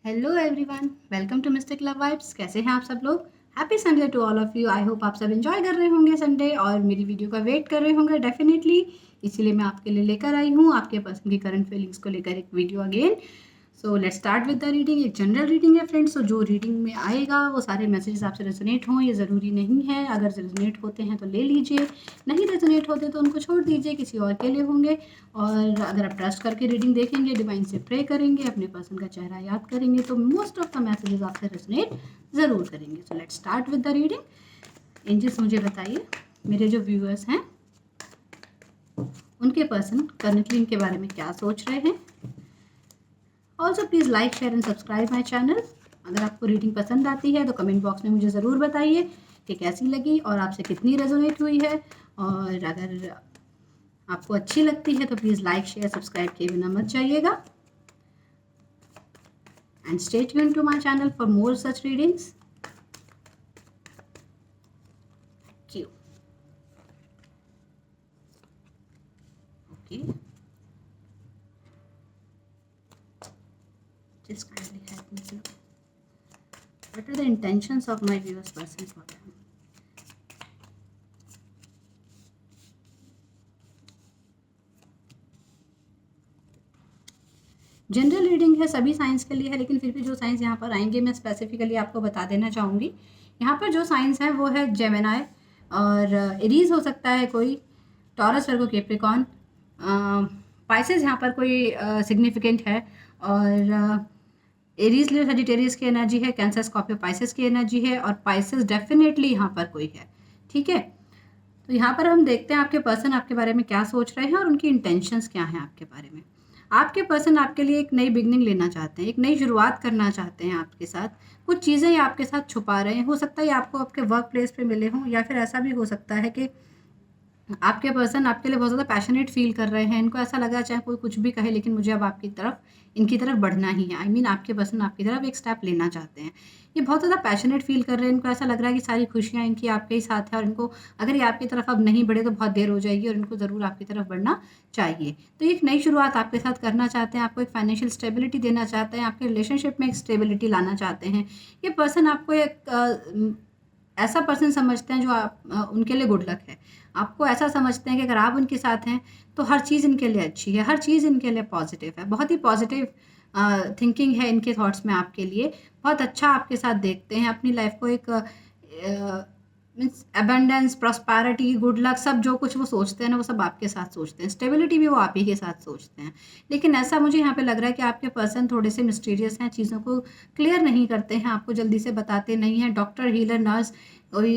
Hello everyone, welcome to mystic love vibes. कैसे हैं आप सब लोग? Happy Sunday to all of you. I hope आप सब एंजॉय कर रहे होंगे संडे और मेरी वीडियो का वेट कर रहे होंगे डेफिनेटली। इसीलिए मैं आपके लिए लेकर आई हूँ आपके पसंद की करंट फीलिंग्स को लेकर एक video again. So let's start with the reading. एक जनरल रीडिंग है फ्रेंड्स, तो जो रीडिंग में आएगा वो सारे मैसेजेस आपसे रेजोनेट हों ये ज़रूरी नहीं है। अगर रेजोनेट होते हैं तो ले लीजिए, नहीं रेजोनेट होते तो उनको छोड़ दीजिए, किसी और के लिए होंगे। और अगर आप ट्रस्ट करके रीडिंग देखेंगे, डिवाइन से प्रे करेंगे, अपने पर्सन का चेहरा याद करेंगे तो मोस्ट ऑफ द मैसेजेस आपसे रेजोनेट ज़रूर करेंगे। So let's start with the reading. Angels मुझे बताइए, मेरे जो व्यूअर्स हैं उनके पर्सन करंटली इनके बारे में क्या सोच रहे हैं। Also please like share and subscribe my channel. अगर आपको रीडिंग पसंद आती है तो कमेंट बॉक्स में मुझे ज़रूर बताइए कि कैसी लगी और आपसे कितनी रेजोनेट हुई है। और अगर आपको अच्छी लगती है तो प्लीज़ लाइक शेयर सब्सक्राइब किए बिना मत जाइएगा। And stay tuned to my channel for more such readings. Thank you. Okay, just kindly help me to what are the intentions of my viewers person for them. General reading है, सभी science के लिए है, लेकिन फिर भी जो science यहाँ पर आएंगे मैं स्पेसिफिकली आपको बता देना चाहूँगी। यहाँ पर जो साइंस है वो है जेमिनी और एरीज हो सकता है कोई, टॉरस, वर्गो, कैप्रिकॉर्न, पाइसेस यहाँ पर कोई सिग्निफिकेंट है। और एरीज लिए सजिटेरियस की एनर्जी है, कैंसर, स्कॉर्पियो, पाइसेस की एनर्जी है और पाइसेस डेफिनेटली यहाँ पर कोई है। ठीक है, तो यहाँ पर हम देखते हैं आपके पर्सन आपके बारे में क्या सोच रहे हैं और उनकी इंटेंशंस क्या हैं आपके बारे में। आपके पर्सन आपके लिए एक नई बिगनिंग लेना चाहते हैं, एक नई शुरुआत करना चाहते हैं आपके साथ। कुछ चीज़ें ये आपके साथ छुपा रहे हैं। हो सकता है ये आपको आपके वर्क प्लेस पे मिले हों, या फिर ऐसा भी हो सकता है कि आपके पर्सन आपके लिए बहुत ज़्यादा पैशनेट फील कर रहे हैं। इनको ऐसा लगा चाहे कोई कुछ भी कहे लेकिन मुझे अब आपकी तरफ, इनकी तरफ बढ़ना ही है। आई मीन आपके पर्सन आपकी तरफ एक स्टेप लेना चाहते हैं। ये बहुत ज़्यादा पैशनेट फील कर रहे हैं। इनको ऐसा लग रहा है कि सारी खुशियाँ इनकी आपके ही साथ है और इनको अगर ये आपकी तरफ अब नहीं बढ़े तो बहुत देर हो जाएगी और इनको ज़रूर आपकी तरफ बढ़ना चाहिए। तो एक नई शुरुआत आपके साथ करना चाहते हैं, आपको एक फाइनेंशियल स्टेबिलिटी देना चाहते हैं, आपके रिलेशनशिप में एक स्टेबिलिटी लाना चाहते हैं। ये पर्सन आपको एक ऐसा पर्सन समझते हैं जो उनके लिए गुड लक है। आपको ऐसा समझते हैं कि अगर आप उनके साथ हैं तो हर चीज़ इनके लिए अच्छी है, हर चीज़ इनके लिए पॉजिटिव है। बहुत ही पॉजिटिव थिंकिंग है इनके थॉट्स में आपके लिए। बहुत अच्छा आपके साथ देखते हैं अपनी लाइफ को। एक means abundance, prosperity, good luck, सब जो कुछ वो सोचते हैं ना वो सब आपके साथ सोचते हैं। स्टेबिलिटी भी वो आप ही के साथ सोचते हैं। लेकिन ऐसा मुझे यहाँ पे लग रहा है कि आपके पर्सन थोड़े से मिस्टीरियस हैं, चीज़ों को क्लियर नहीं करते हैं, आपको जल्दी से बताते नहीं हैं। डॉक्टर, हीलर, नर्स, कोई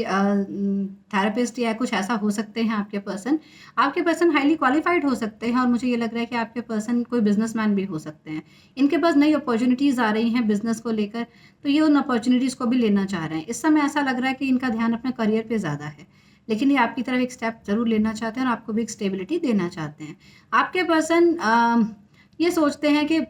थेरेपिस्ट या कुछ ऐसा हो सकते हैं आपके पर्सन। आपके पर्सन हाईली क्वालिफाइड हो सकते हैं और मुझे ये लग रहा है कि आपके पर्सन कोई बिजनेसमैन भी हो सकते हैं। इनके पास नई अपॉर्चुनिटीज़ आ रही हैं बिजनेस को लेकर, तो ये उन अपॉर्चुनिटीज़ को भी लेना चाह रहे हैं। इस समय ऐसा लग रहा है कि इनका ध्यान अपने करियर पे ज़्यादा है, लेकिन ये आपकी तरफ एक स्टेप ज़रूर लेना चाहते हैं और आपको भी एक स्टेबिलिटी देना चाहते हैं। आपके पर्सन ये सोचते हैं कि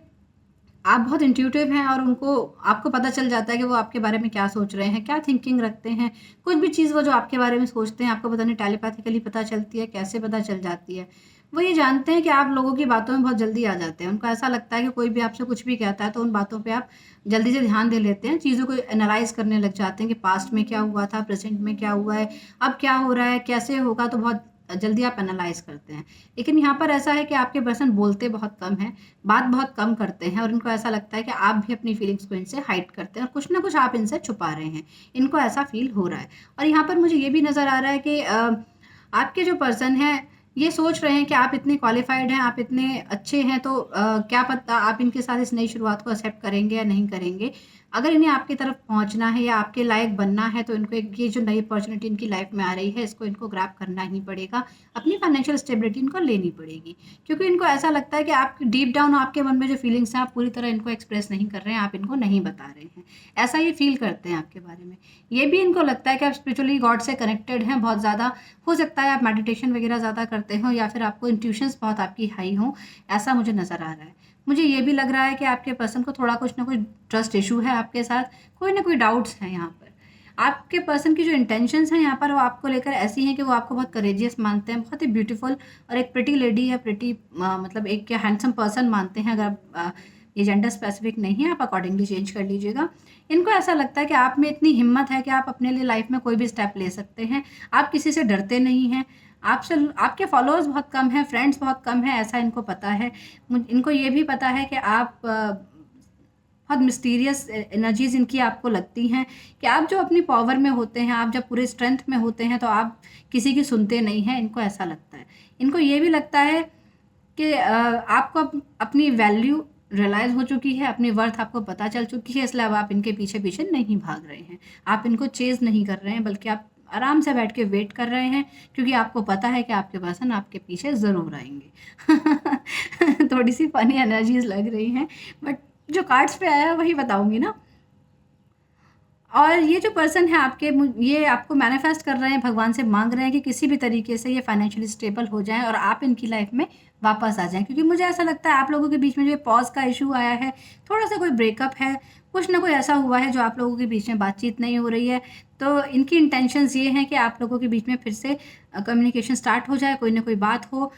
आप बहुत इंट्यूटिव हैं और उनको आपको पता चल जाता है कि वो आपके बारे में क्या सोच रहे हैं, क्या थिंकिंग रखते हैं। कुछ भी चीज़ वो जो आपके बारे में सोचते हैं आपको पता नहीं टेलीपैथिकली पता चलती है, कैसे पता चल जाती है। वो ये जानते हैं कि आप लोगों की बातों में बहुत जल्दी आ जाते हैं। उनको ऐसा लगता है कि कोई भी आपसे कुछ भी कहता है तो उन बातों पे आप जल्दी से ध्यान दे लेते हैं, चीज़ों को एनालाइज़ करने लग जाते हैं कि पास्ट में क्या हुआ था, प्रेज़ेंट में क्या हुआ है, अब क्या हो रहा है, कैसे होगा, तो बहुत जल्दी आप एनालाइज़ करते हैं। लेकिन यहाँ पर ऐसा है कि आपके पर्सन बोलते बहुत कम हैं, बात बहुत कम करते हैं और इनको ऐसा लगता है कि आप भी अपनी फीलिंग्स को इनसे हाइड करते हैं और कुछ ना कुछ आप इनसे छुपा रहे हैं। इनको ऐसा फील हो रहा है। और यहाँ पर मुझे ये भी नज़र आ रहा है कि आपके जो पर्सन हैं ये सोच रहे हैं कि आप इतने क्वालिफाइड हैं, आप इतने अच्छे हैं, तो क्या पता आप इनके साथ इस नई शुरुआत को एक्सेप्ट करेंगे या नहीं करेंगे। अगर इन्हें आपकी तरफ पहुंचना है या आपके लायक बनना है तो इनको एक ये जो नई अपॉर्चुनिटी इनकी लाइफ में आ रही है इसको इनको ग्रैब करना ही पड़ेगा। अपनी फाइनेंशियल स्टेबिलिटी इनको लेनी पड़ेगी, क्योंकि इनको ऐसा लगता है कि आप डीप डाउन आपके मन में जो फीलिंग्स हैं आप पूरी तरह इनको एक्सप्रेस नहीं कर रहे हैं, आप इनको नहीं बता रहे हैं। ऐसा ये फील करते हैं आपके बारे में। ये भी इनको लगता है कि आप स्पिरिचुअली गॉड से कनेक्टेड हैं बहुत ज़्यादा। हो सकता है आप मेडिटेशन वगैरह ज़्यादा करते हो या फिर आपको इंट्यूशंस बहुत आपकी हाई हो, ऐसा मुझे नज़र आ रहा है। मुझे ये भी लग रहा है कि आपके पर्सन को थोड़ा कुछ ना कुछ ट्रस्ट इशू है आपके साथ, कोई ना कोई डाउट्स हैं यहाँ पर। आपके पर्सन की जो इंटेंशंस हैं यहाँ पर वो आपको लेकर ऐसी हैं कि वो आपको बहुत करेजियस मानते हैं, बहुत ही ब्यूटीफुल और एक प्रिटी लेडी या प्रिटी मतलब एक हैंडसम पर्सन मानते हैं। अगर ये जेंडर स्पेसिफिक नहीं है, आप अकॉर्डिंगली चेंज कर लीजिएगा। इनको ऐसा लगता है कि आप में इतनी हिम्मत है कि आप अपने लिए लाइफ में कोई भी स्टेप ले सकते हैं, आप किसी से डरते नहीं हैं, आपसे आपके फॉलोअर्स बहुत कम हैं, फ्रेंड्स बहुत कम हैं, ऐसा इनको पता है। इनको ये भी पता है कि आप बहुत मिस्टीरियस एनर्जीज इनकी आपको लगती हैं कि आप जो अपनी पावर में होते हैं, आप जब पूरे स्ट्रेंथ में होते हैं तो आप किसी की सुनते नहीं हैं, इनको ऐसा लगता है। इनको ये भी लगता है कि आपको अपनी वैल्यू रियलाइज़ हो चुकी है, अपनी वर्थ आपको पता चल चुकी है, इसलिए अब आप इनके पीछे पीछे नहीं भाग रहे हैं, आप इनको चेज़ नहीं कर रहे हैं, बल्कि आप आराम से बैठ के वेट कर रहे हैं, क्योंकि आपको पता है कि आपके पर्सन आपके पीछे ज़रूर आएंगे। थोड़ी सी फनी एनर्जीज लग रही हैं, बट जो कार्ड्स पे आया है वही बताऊंगी ना। और ये जो पर्सन है आपके, ये आपको मैनिफेस्ट कर रहे हैं, भगवान से मांग रहे हैं कि किसी भी तरीके से ये फाइनेंशियली स्टेबल हो जाएं और आप इनकी लाइफ में वापस आ जाएं, क्योंकि मुझे ऐसा लगता है आप लोगों के बीच में जो पॉज का इशू आया है, थोड़ा सा कोई ब्रेकअप है, कुछ ना कोई ऐसा हुआ है जो आप लोगों के बीच में बातचीत नहीं हो रही है। तो इनकी इंटेंशंस ये हैं कि आप लोगों के बीच में फिर से कम्युनिकेशन स्टार्ट हो जाए, कोई ना कोई बात हो,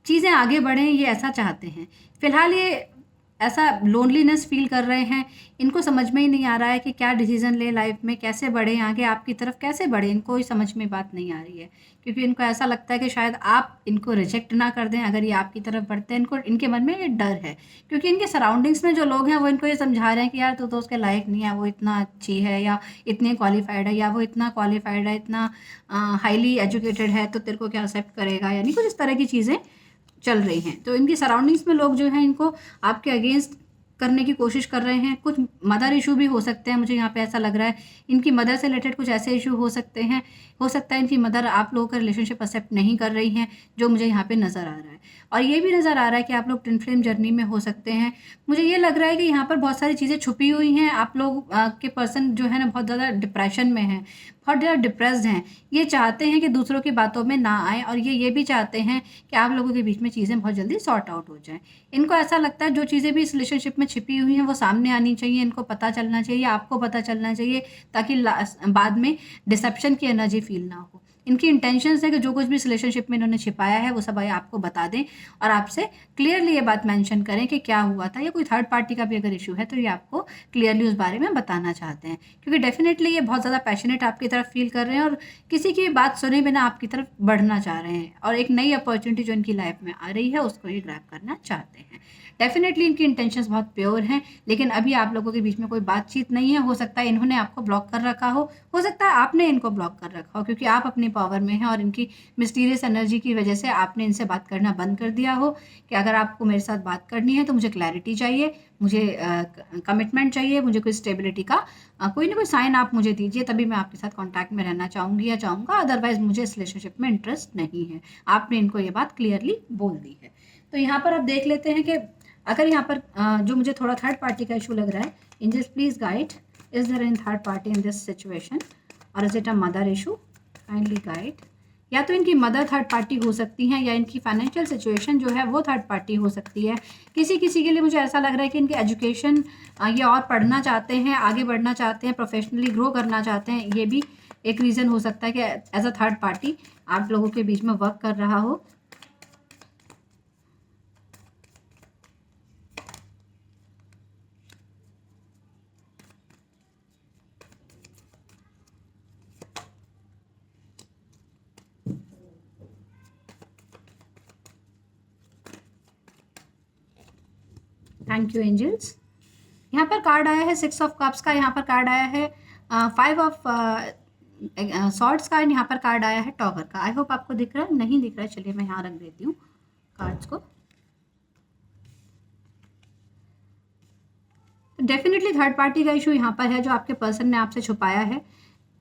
चीज़ें आगे बढ़ें, ये ऐसा चाहते हैं। फिलहाल ये ऐसा लोनलीनेस फील कर रहे हैं, इनको समझ में ही नहीं आ रहा है कि क्या डिसीजन ले लाइफ में, कैसे बढ़े आगे, आपकी तरफ कैसे बढ़े, इनको ही समझ में बात नहीं आ रही है, क्योंकि इनको ऐसा लगता है कि शायद आप इनको रिजेक्ट ना कर दें अगर ये आपकी तरफ बढ़ते हैं। इनको इनके मन में ये डर है, क्योंकि इनके सराउंडिंग्स में जो लोग हैं वो इनको ये समझा रहे हैं कि यार तू तो उसके लायक नहीं है, वो इतना अच्छी है, या इतनी क्वालिफाइड है, या वो इतना क्वालिफाइड है, इतना हाईली एजुकेटेड है, तो तेरे को क्या एक्सेप्ट करेगा, यानी कुछ इस तरह की चीज़ें चल रही हैं। तो इनकी सराउंडिंग्स में लोग जो हैं इनको आपके अगेंस्ट करने की कोशिश कर रहे हैं। कुछ मदर इशू भी हो सकते हैं, मुझे यहाँ पे ऐसा लग रहा है इनकी मदर से रिलेटेड कुछ ऐसे इशू हो सकते हैं, हो सकता है इनकी मदर आप लोगों का रिलेशनशिप एक्सेप्ट नहीं कर रही हैं, जो मुझे यहाँ पे नज़र आ रहा है। और ये भी नज़र आ रहा है कि आप लोग ट्विन फ्लेम जर्नी में हो सकते हैं। मुझे ये लग रहा है कि यहाँ पर बहुत सारी चीज़ें छुपी हुई हैं, आप लोग के पर्सन जो है ना बहुत ज़्यादा डिप्रेशन में है, बहुत ज़्यादा डिप्रेस्ड हैं। ये चाहते हैं कि दूसरों की बातों में ना आए, और ये भी चाहते हैं कि आप लोगों के बीच में चीज़ें बहुत जल्दी सॉर्ट आउट हो जाएं। इनको ऐसा लगता है जो चीज़ें भी इस रिलेशनशिप में छिपी हुई हैं वो सामने आनी चाहिए, इनको पता चलना चाहिए, आपको पता चलना चाहिए, ताकि बाद में डिसेप्शन की एनर्जी फील ना हो। इनकी इंटेंशंस है कि जो कुछ भी इस रिलेशनशिप में इन्होंने छिपाया है वो सब आपको बता दें, और आपसे क्लियरली ये बात मेंशन करें कि क्या हुआ था, या कोई थर्ड पार्टी का भी अगर इशू है तो ये आपको क्लियरली उस बारे में बताना चाहते हैं, क्योंकि डेफिनेटली ये बहुत ज़्यादा पैशनेट आपकी तरफ फील कर रहे हैं, और किसी की बात सुने बिना आपकी तरफ बढ़ना चाह रहे हैं, और एक नई अपॉर्चुनिटी जो इनकी लाइफ में आ रही है उसको ये ग्रैब करना चाहते हैं। डेफिनेटली इनकी इंटेंशंस बहुत प्योर हैं, लेकिन अभी आप लोगों के बीच में कोई बातचीत नहीं है। हो सकता है इन्होंने आपको ब्लॉक कर रखा हो सकता है आपने इनको ब्लॉक कर रखा हो, क्योंकि आप अपनी पावर में हैं, और इनकी मिस्टीरियस एनर्जी की वजह से आपने इनसे बात करना बंद कर दिया हो कि अगर आपको मेरे साथ बात करनी है तो मुझे क्लैरिटी चाहिए, मुझे कमिटमेंट चाहिए, मुझे कोई स्टेबिलिटी का कोई ना कोई साइन आप मुझे दीजिए, तभी मैं आपके साथ कॉन्टैक्ट में रहना चाहूँगी या चाहूँगा, अदरवाइज मुझे इस रिलेशनशिप में इंटरेस्ट नहीं है। आपने इनको ये बात क्लियरली बोल दी है। तो यहाँ पर आप देख लेते हैं कि अगर यहाँ पर जो मुझे थोड़ा थर्ड पार्टी का इशू लग रहा है, angels please guide, is there any third party in this situation, और is it a mother issue, kindly guide. या तो इनकी मदर थर्ड पार्टी हो सकती हैं, या इनकी फाइनेंशियल सिचुएशन जो है वो थर्ड पार्टी हो सकती है। किसी किसी के लिए मुझे ऐसा लग रहा है कि इनके एजुकेशन, ये और पढ़ना चाहते हैं, आगे बढ़ना चाहते हैं, प्रोफेशनली ग्रो करना चाहते हैं, ये भी एक रीज़न हो सकता है कि एज अ थर्ड पार्टी आप लोगों के बीच में वर्क कर रहा हो। Thank you angels. यहाँ पर कार्ड आया है 6 ऑफ कप्स का, यहाँ पर कार्ड आया है 5 ऑफ सॉर्ड्स का, यहाँ पर कार्ड आया है टॉवर का। आई होप आपको दिख रहा है, नहीं दिख रहा है, चलिए मैं यहाँ रख देती हूँ कार्ड्स को। डेफिनेटली थर्ड पार्टी का इशू यहाँ पर है, जो आपके पर्सन ने आपसे छुपाया है।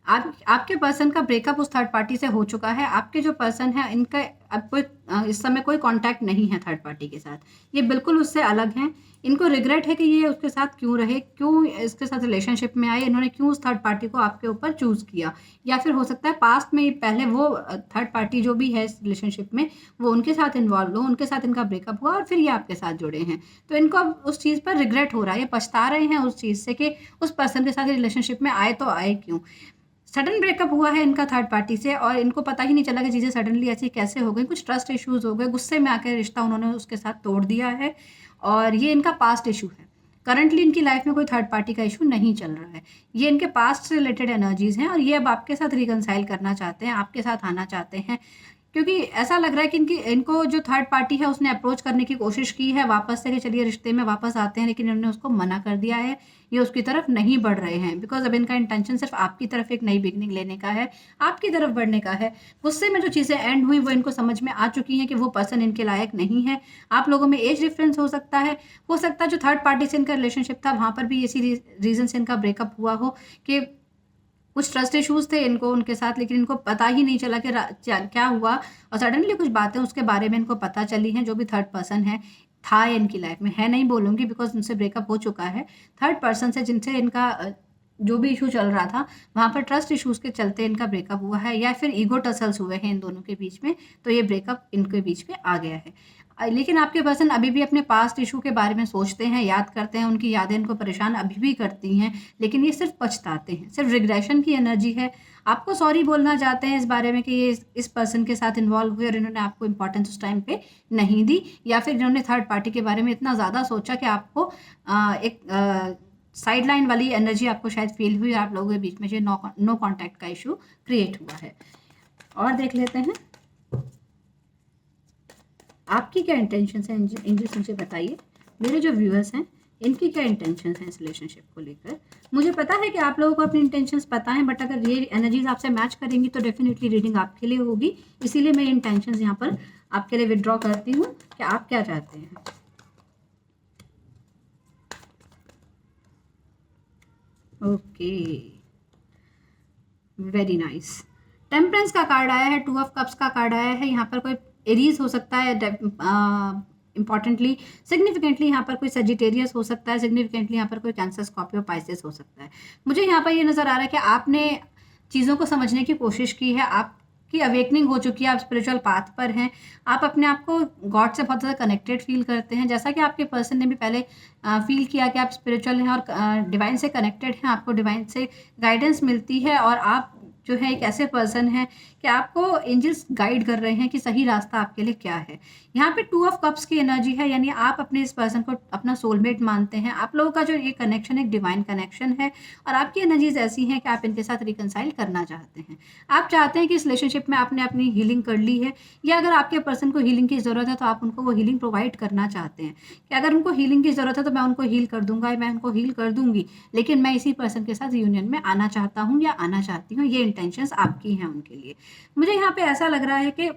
आपके पर्सन का ब्रेकअप उस थर्ड पार्टी से हो चुका है। आपके जो पर्सन है इनका अब कोई इस समय कोई कांटेक्ट नहीं है थर्ड पार्टी के साथ, ये बिल्कुल उससे अलग हैं। इनको रिग्रेट है कि ये उसके साथ क्यों रहे, क्यों इसके साथ रिलेशनशिप में आए, इन्होंने क्यों उस थर्ड पार्टी को आपके ऊपर चूज़ किया, या फिर हो सकता है पास्ट में पहले वो थर्ड पार्टी जो भी है इस रिलेशनशिप में वो उनके साथ इन्वॉल्व हो, उनके साथ इनका ब्रेकअप हुआ और फिर ये आपके साथ जुड़े हैं। तो इनको अब उस चीज़ पर रिग्रेट हो रहा है, ये पछता रहे हैं उस चीज़ से कि उस पर्सन के साथ रिलेशनशिप में आए तो आए क्यों। सडन ब्रेकअप हुआ है इनका थर्ड पार्टी से, और इनको पता ही नहीं चला कि चीज़ें सडनली ऐसी कैसे हो गई, कुछ ट्रस्ट इश्यूज हो गए, गुस्से में आकर रिश्ता उन्होंने उसके साथ तोड़ दिया है, और ये इनका पास्ट इशू है। करंटली इनकी लाइफ में कोई थर्ड पार्टी का इशू नहीं चल रहा है। ये इनके पास्ट से रिलेटेड एनर्जीज़ हैं और ये अब आपके साथ रिकंसाइल करना चाहते हैं, आपके साथ आना चाहते हैं, क्योंकि ऐसा लग रहा है कि इनको जो थर्ड पार्टी है उसने अप्रोच करने की कोशिश की है वापस से कि चलिए रिश्ते में वापस आते हैं, लेकिन इन्होंने उसको मना कर दिया है। ये उसकी तरफ नहीं बढ़ रहे हैं बिकॉज अब इनका इंटेंशन सिर्फ आपकी तरफ एक नई बिगनिंग लेने का है, आपकी तरफ बढ़ने का है। गुस्से में जो चीज़ें एंड हुई वो इनको समझ में आ चुकी हैं कि वो पर्सन इनके लायक नहीं है। आप लोगों में एज डिफरेंस हो सकता है, जो थर्ड पार्टी से इनका रिलेशनशिप था वहाँ पर भी इसी रीज़न से इनका ब्रेकअप हुआ हो कि कुछ ट्रस्ट इश्यूज थे इनको उनके साथ, लेकिन इनको पता ही नहीं चला कि क्या हुआ, और सडनली कुछ बातें उसके बारे में इनको पता चली हैं। जो भी थर्ड पर्सन है था इनकी लाइफ में, है नहीं बोलूँगी बिकॉज उनसे ब्रेकअप हो चुका है। थर्ड पर्सन से जिनसे इनका जो भी इशू चल रहा था वहाँ पर ट्रस्ट इश्यूज के चलते इनका ब्रेकअप हुआ है, या फिर ईगो टसल्स हुए हैं इन दोनों के बीच में, तो ये ब्रेकअप इनके बीच में आ गया है। लेकिन आपके पर्सन अभी भी अपने पास्ट इशू के बारे में सोचते हैं, याद करते हैं, उनकी यादें इनको परेशान अभी भी करती हैं, लेकिन ये सिर्फ पछताते हैं, सिर्फ रिग्रेशन की एनर्जी है। आपको सॉरी बोलना चाहते हैं इस बारे में कि ये इस पर्सन के साथ इन्वॉल्व हुए और इन्होंने आपको इंपॉर्टेंस उस टाइम पे नहीं दी, या फिर इन्होंने थर्ड पार्टी के बारे में इतना ज़्यादा सोचा कि आपको एक साइड लाइन वाली एनर्जी आपको शायद फील हुई, आप लोगों के बीच में जो नो कॉन्टैक्ट का इशू क्रिएट हुआ है। और देख लेते हैं आपकी क्या इंटेंशन है। एंजल्स मुझे बताइए, मेरे जो व्यूअर्स हैं इनकी क्या इंटेंशन हैं इस रिलेशनशिप को लेकर। मुझे पता है कि आप लोगों को अपनी इंटेंशंस पता हैं, बट अगर ये एनर्जीज आपसे मैच करेंगी तो डेफिनेटली रीडिंग आपके लिए होगी। इसीलिए मैं इंटेंशंस यहाँ पर आपके लिए विड्रॉ करती हूँ कि आप क्या चाहते हैं। Okay, very nice. टेम्परेंस का कार्ड आया है, 2 ऑफ कप्स का कार्ड आया है। यहाँ पर कोई एरीज हो सकता है, इंपॉर्टेंटली सिग्निफिकेंटली यहाँ पर कोई सजिटेरियस हो सकता है, सिग्निफिकेंटली यहाँ पर कोई कैंसर, स्कॉर्पियो, पाइसेस हो सकता है। मुझे यहाँ पर ये नज़र आ रहा है कि आपने चीज़ों को समझने की कोशिश की है, आपकी अवेकनिंग हो चुकी है, आप स्पिरिचुअल पाथ पर हैं, आप अपने आप को गॉड से बहुत ज़्यादा कनेक्टेड फील करते हैं, जैसा कि आपके पर्सन ने भी पहले फील किया कि आप स्पिरिचुअल हैं और डिवाइन से कनेक्टेड हैं, आपको डिवाइन से गाइडेंस मिलती है, और आप जो है एक ऐसे पर्सन है कि आपको एंजल्स गाइड कर रहे हैं कि सही रास्ता आपके लिए क्या है। यहाँ पे 2 ऑफ कप्स की एनर्जी है, यानी आप अपने इस पर्सन को अपना सोलमेट मानते हैं। आप लोगों का जो ये कनेक्शन एक डिवाइन कनेक्शन है, और आपकी एनर्जीज ऐसी हैं कि आप इनके साथ रिकंसाइल करना चाहते हैं। आप चाहते हैं कि इस रिलेशनशिप में आपने अपनी हीलिंग कर ली है, या अगर आपके पर्सन को हीलिंग की ज़रूरत है तो आप उनको वो हीलिंग प्रोवाइड करना चाहते हैं कि अगर उनको हीलिंग की ज़रूरत है तो मैं उनको हील कर दूंगा, मैं उनको हील कर दूंगी, लेकिन मैं इसी पर्सन के साथ यूनियन में आना चाहता हूँ या आना चाहती हूँ। ये इंटेंशंस आपकी हैं उनके लिए। मुझे यहाँ पे ऐसा लग रहा है कि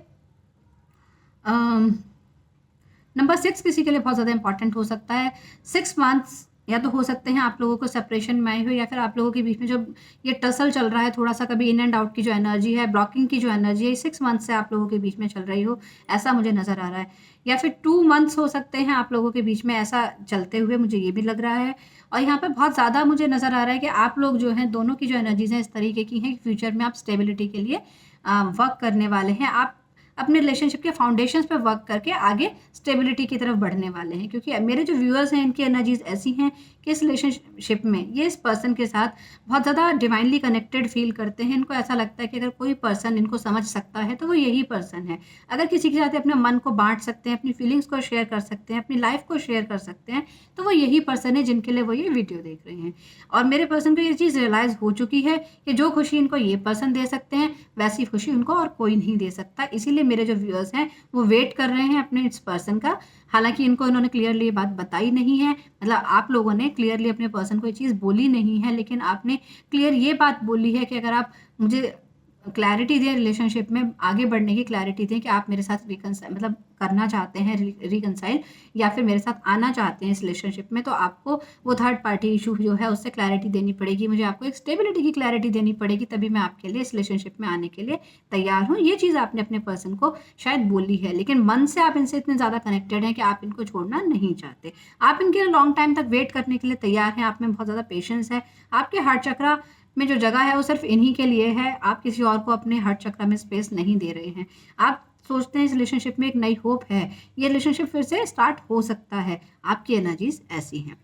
नंबर 6 किसी के लिए बहुत ज़्यादा इंपॉर्टेंट हो सकता है। 6 मंथ्स या तो हो सकते हैं आप लोगों को सेपरेशन में आए हो, या फिर आप लोगों के बीच में जो ये टसल चल रहा है थोड़ा सा, कभी इन एंड आउट की जो एनर्जी है, ब्लॉकिंग की जो एनर्जी है, 6 मंथ से आप लोगों के बीच में चल रही हो, ऐसा मुझे नज़र आ रहा है। या फिर 2 मंथ्स हो सकते हैं आप लोगों के बीच में ऐसा चलते हुए, मुझे ये भी लग रहा है। और यहाँ पे बहुत ज़्यादा मुझे नज़र आ रहा है कि आप लोग जो हैं, दोनों की जो एनर्जीज हैं इस तरीके की हैं कि फ्यूचर में आप स्टेबिलिटी के लिए वर्क करने वाले हैं। आप अपने रिलेशनशिप के फाउंडेशंस पे वर्क करके आगे स्टेबिलिटी की तरफ बढ़ने वाले हैं, क्योंकि मेरे जो व्यूअर्स हैं इनकी एनर्जीज ऐसी हैं कि इस रिलेशनशिप में ये इस पर्सन के साथ बहुत ज़्यादा डिवाइनली कनेक्टेड फील करते हैं। इनको ऐसा लगता है कि अगर कोई पर्सन इनको समझ सकता है तो वो यही पर्सन है। अगर किसी के साथ अपने मन को बांट सकते हैं, अपनी फीलिंग्स को शेयर कर सकते हैं, अपनी लाइफ को शेयर कर सकते हैं, तो वो यही पर्सन है जिनके लिए वो ये वीडियो देख रहे हैं। और मेरे पर्सन को ये चीज़ रियलाइज़ हो चुकी है कि जो खुशी इनको ये पर्सन दे सकते हैं वैसी खुशी उनको और कोई नहीं दे सकता। इसीलिए मेरे जो व्यूअर्स हैं वो वेट कर रहे हैं अपने इस पर्सन का। हालांकि इन्होंने क्लियरली ये बात बताई नहीं है, मतलब आप लोगों ने क्लियरली अपने पर्सन को ये चीज़ बोली नहीं है, लेकिन आपने क्लियर ये बात बोली है कि अगर आप मुझे क्लैरिटी दें, रिलेशनशिप में आगे बढ़ने की क्लैरिटी दें कि आप मेरे साथ मतलब करना चाहते हैं रिकंसाइल, या फिर मेरे साथ आना चाहते हैं इस रिलेशनशिप में, तो आपको वो थर्ड पार्टी इशू जो है उससे क्लैरिटी देनी पड़ेगी। मुझे आपको एक स्टेबिलिटी की क्लैरिटी देनी पड़ेगी, तभी मैं आपके लिए इस रिलेशनशिप में आने के लिए तैयार हूँ। ये चीज़ आपने अपने पर्सन को शायद बोली है, लेकिन मन से आप इनसे इतने ज़्यादा कनेक्टेड हैं कि आप इनको छोड़ना नहीं चाहते। आप इनके लॉन्ग टाइम तक वेट करने के लिए तैयार हैं। आप में बहुत ज़्यादा पेशेंस है। आपके हार्ट चक्रा में जो जगह है वो सिर्फ इन्हीं के लिए है। आप किसी और को अपने हार्ट चक्र में स्पेस नहीं दे रहे हैं। आप सोचते हैं इस रिलेशनशिप में एक नई होप है, ये रिलेशनशिप फिर से स्टार्ट हो सकता है। आपकी एनर्जीज ऐसी हैं।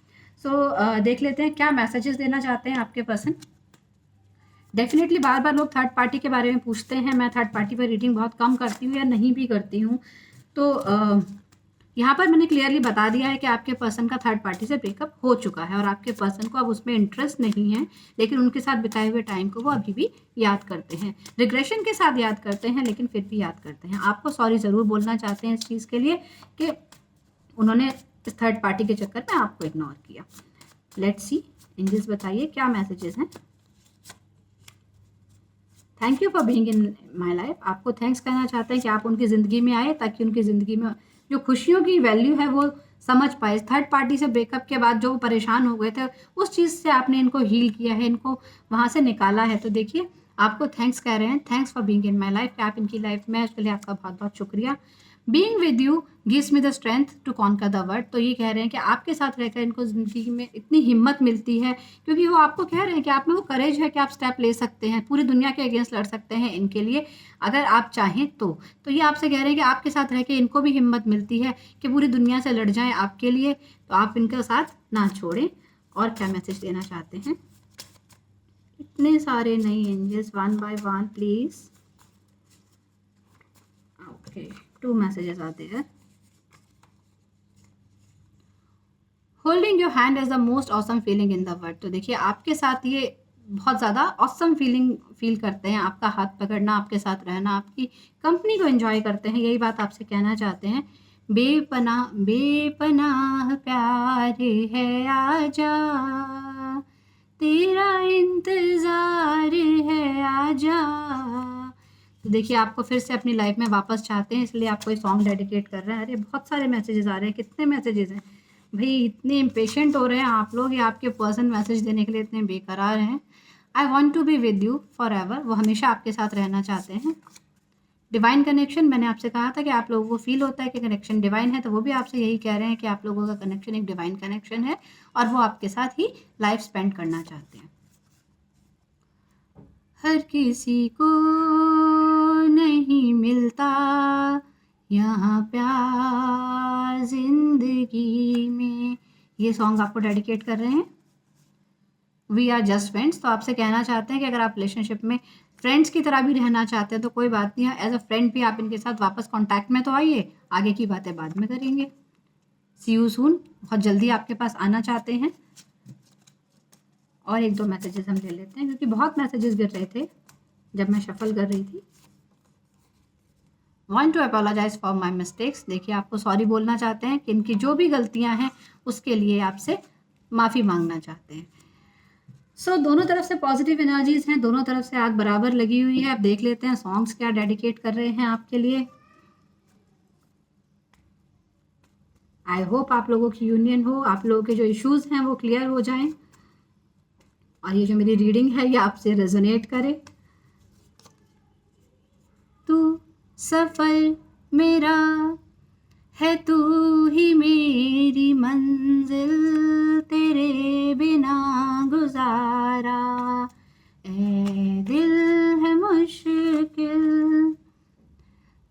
सो देख लेते हैं क्या मैसेजेस देना चाहते हैं आपके पर्सन। डेफिनेटली बार बार लोग थर्ड पार्टी के बारे में पूछते हैं। मैं थर्ड पार्टी पर रीडिंग बहुत कम करती हूँ या नहीं भी करती हूँ। तो यहाँ पर मैंने क्लियरली बता दिया है कि आपके पर्सन का थर्ड पार्टी से ब्रेकअप हो चुका है और आपके पर्सन को अब उसमें इंटरेस्ट नहीं है, लेकिन उनके साथ बिताए हुए टाइम को वो अभी भी याद करते हैं, रिग्रेशन के साथ याद करते हैं, लेकिन फिर भी याद करते हैं। आपको सॉरी ज़रूर बोलना चाहते हैं इस चीज़ के लिए कि उन्होंने इस थर्ड पार्टी के चक्कर में आपको इग्नोर किया। लेट्स सी एंजल्स बताइए क्या मैसेजेस हैं। Thank you for being in my life. आपको थैंक्स कहना चाहते हैं कि आप उनकी ज़िंदगी में आए ताकि उनकी ज़िंदगी में जो खुशियों की वैल्यू है वो समझ पाए। थर्ड पार्टी से ब्रेकअप के बाद जो वो परेशान हो गए थे, उस चीज़ से आपने इनको हील किया है, इनको वहाँ से निकाला है। तो देखिए आपको थैंक्स कह रहे हैं, thanks for being in my life, कि आप इनकी लाइफ में, उसके लिए आपका बहुत बहुत शुक्रिया। Being with you gives me the strength to conquer the world. तो ये कह रहे हैं कि आपके साथ रहकर इनको ज़िंदगी में इतनी हिम्मत मिलती है, क्योंकि वो आपको कह रहे हैं कि आप में वो करेज है कि आप स्टेप ले सकते हैं, पूरी दुनिया के अगेंस्ट लड़ सकते हैं इनके लिए अगर आप चाहें तो। ये आपसे कह रहे हैं कि आपके साथ रह के इनको भी हिम्मत मिलती है कि पूरी दुनिया से लड़ जाएं आपके लिए, तो आप इनका साथ ना छोड़ें। और क्या मैसेज देना चाहते हैं? इतने सारे नए angels, one by one please. Okay, 2 messages आते हैं। Holding your hand is the most awesome feeling in the world. तो देखिए आपके साथ ये बहुत ज़्यादा ऑसम फीलिंग फील करते हैं, आपका हाथ पकड़ना, आपके साथ रहना, आपकी कंपनी को एंजॉय करते हैं, यही बात आपसे कहना चाहते हैं। बेपनाह बेपनाह प्यार है, आजा तेरा इंतज़ार है, आजा। तो देखिए आपको फिर से अपनी लाइफ में वापस चाहते हैं, इसलिए आपको ये सॉन्ग डेडिकेट कर रहे हैं। अरे बहुत सारे मैसेजेस आ रहे हैं, कितने मैसेजेस हैं भाई, इतने इम्पेशेंट हो रहे हैं आप लोग, या आपके पर्सन मैसेज देने के लिए इतने बेकरार हैं। I want to be with you forever, वो हमेशा आपके साथ रहना चाहते हैं। डिवाइन कनेक्शन, मैंने आपसे कहा था कि आप लोगों को फील होता है कि कनेक्शन डिवाइन है, तो वो भी आपसे यही कह रहे हैं कि आप लोगों का कनेक्शन एक डिवाइन कनेक्शन है और वो आपके साथ ही लाइफ स्पेंड करना चाहते हैं। हर किसी को नहीं मिलता यहाँ प्यार जिंदगी में, ये सॉन्ग आपको डेडिकेट कर रहे हैं। वी आर जस्ट फ्रेंड्स, तो आपसे कहना चाहते हैं कि अगर आप रिलेशनशिप में फ्रेंड्स की तरह भी रहना चाहते हैं तो कोई बात नहीं है, एज अ फ्रेंड भी आप इनके साथ वापस कांटेक्ट में तो आइए, आगे की बातें बाद में करेंगे। सी यू सून, बहुत जल्दी आपके पास आना चाहते हैं। और 1-2 मैसेजेस हम ले लेते हैं, क्योंकि बहुत मैसेजेस गिर रहे थे जब मैं शफल कर रही थी। Want to apologize for my mistakes, देखिए आपको सॉरी बोलना चाहते हैं कि इनकी जो भी गलतियां हैं उसके लिए आपसे माफ़ी मांगना चाहते हैं। सो दोनों तरफ से पॉजिटिव एनर्जीज हैं, दोनों तरफ से आग बराबर लगी हुई है। अब देख लेते हैं सॉन्ग्स क्या डेडिकेट कर रहे हैं आपके लिए। आई होप आप लोगों की यूनियन हो, आप लोगों के जो इश्यूज हैं वो क्लियर हो जाएं और ये जो मेरी रीडिंग है ये आपसे रेजोनेट करे। तू सफर मेरा है, तू ही मेरी मंजिल, तेरे बिना गुजारा ए दिल है मुश्किल,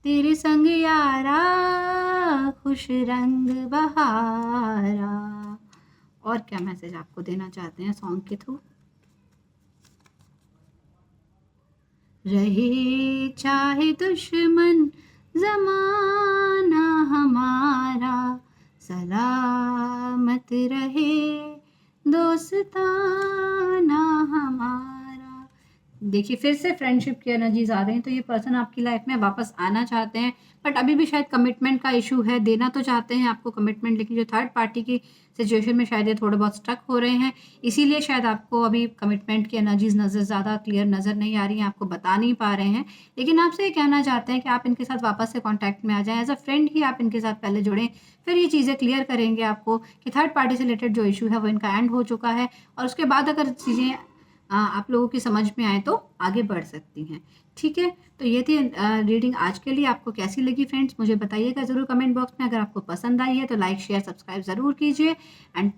तेरे संग यारा खुश रंग बहारा। और क्या मैसेज आपको देना चाहते हैं सॉन्ग के थ्रू? रहे चाहे दुश्मन ज़माना हमारा, सलामत रहे दोस्ताना हमारा। देखिए फिर से फ्रेंडशिप की एनर्जीज आ रही हैं, तो ये पर्सन आपकी लाइफ में वापस आना चाहते हैं, बट अभी भी शायद कमिटमेंट का इशू है, देना तो चाहते हैं आपको कमिटमेंट, लेकिन जो थर्ड पार्टी की सिचुएशन में शायद ये थोड़े बहुत स्टक हो रहे हैं, इसीलिए शायद आपको अभी कमिटमेंट की एनर्जीज नज़र ज़्यादा क्लियर नज़र नहीं आ रही हैं, आपको बता नहीं पा रहे हैं। लेकिन आपसे ये कहना चाहते हैं कि आप इनके साथ वापस से कॉन्टैक्ट में आ जाएँ, एज अ फ्रेंड ही आप इनके साथ पहले जुड़ें, फिर ये चीज़ें क्लियर करेंगे आपको कि थर्ड पार्टी से रिलेटेड जो इशू है वो इनका एंड हो चुका है, और उसके बाद अगर चीज़ें आप लोगों की समझ में आए तो आगे बढ़ सकती हैं। ठीक है, तो ये थी रीडिंग आज के लिए। आपको कैसी लगी फ्रेंड्स, मुझे बताइएगा ज़रूर कमेंट बॉक्स में। अगर आपको पसंद आई है तो लाइक शेयर सब्सक्राइब ज़रूर कीजिए, and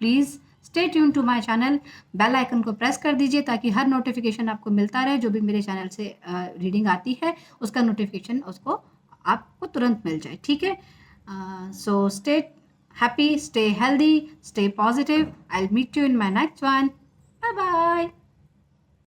please stay tune to my channel. Bell icon को प्रेस कर दीजिए ताकि हर नोटिफिकेशन आपको मिलता रहे, जो भी मेरे चैनल से रीडिंग आती है उसका नोटिफिकेशन उसको आपको तुरंत मिल जाए। ठीक है, so stay happy, stay healthy, stay positive. I will meet you in my next one. Bye bye.